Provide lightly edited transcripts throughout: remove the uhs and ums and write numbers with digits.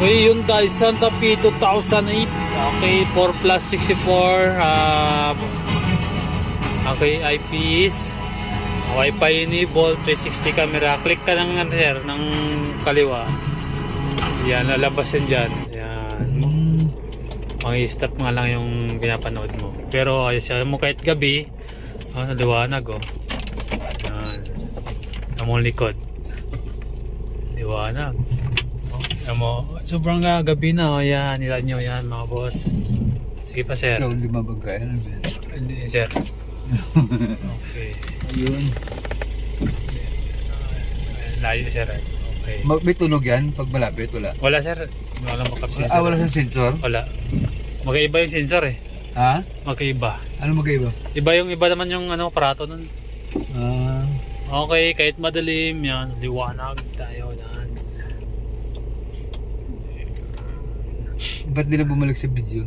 Uy, Hyundai Santa Fe 2008. Okay, 4 plus 64. Okay, IPS. Wi-Fi enable, 360 camera. Click ka ng, sir, ng kaliwa. Yan, lalabas yan dyan. Yan. Mag-i-stop nga lang yung pinapanood mo. Pero ayos yan mo kahit gabi. Naliwanag oh. Yan. Among likod. Liwanag. Yan mo. Sobrang gabi na oh. Yan. Nila nyo yan mga boss. Sige pa sir. Ikaw, lima bagay. Hindi sir. Okay. Ayun. Layo sir. Okay. May tunog yan pag malapit? Wala? Wala sir. Wala makapsin sir. Wala sa sensor? Wala. Magkaiba yung sensor eh. Ha? Magkaiba. Ano magkaiba? Iba naman yung aparato nun. Ah. Okay, kahit madilim yan, liwanag tayo yan. Ba't di na bumalik sa video?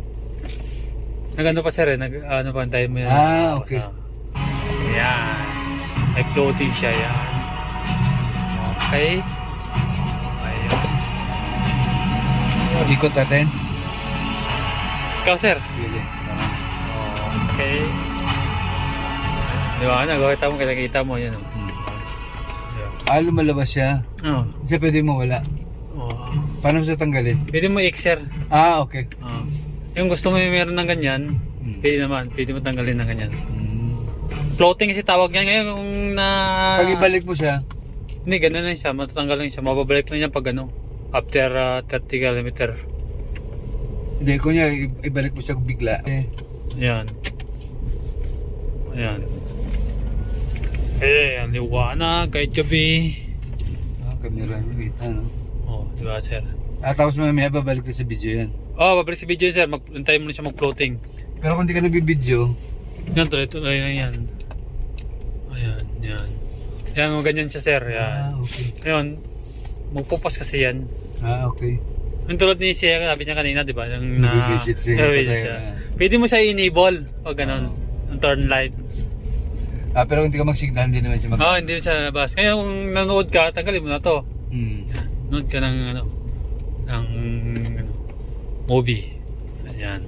Nagano pa sir eh, ano pa antayin mo yan. Okay. Yan. May floating siya yan. Okay. Ayun. Ikot natin? Ikaw sir. Pili. Okay. Liwanag, kita mo yan. Lumalabas siya. Oh. Kasi pwede mo wala. Oh. Paano sa tanggalin? Pwede mo i-sir. Okay. Yung gusto mo yung meron ng ganyan, pwede naman, pwede mo tanggalin ng ganyan. Floating kasi tawag niya ngayon kung na... Pag ibalik mo siya? Hindi, ganun lang siya, matatanggal lang siya, mababalik lang niya pag ano, after 30 km. Hindi, kunya ibalik mo siya bigla. Ayan. Ayan. Ang liwanag, kahit gabi. Camera nyo kita, no? Diba sir? Tapos mamaya babalik na sa video yan. Babalik sa video yun sir, antay mo na siya mag-floating. Pero kung di ka nagbibideo, Yan, tuloy lang yan. Ayan, yan. Yan, ganyan siya sir. Yan. okay. Ngayon, magpupas kasi yan. Okay. Yung tulad ni siya, sabi niya kanina, di ba? Yung Nag-visit siya. nag-visit siya. Pwede mo siya i-enable pag ganun. Yung turn light. Pero kung di ka mag-signal, hindi naman siya Hindi siya labas. Kaya kung nanood ka, tanggalin mo na to. Nanood ka ng movie. Ayan.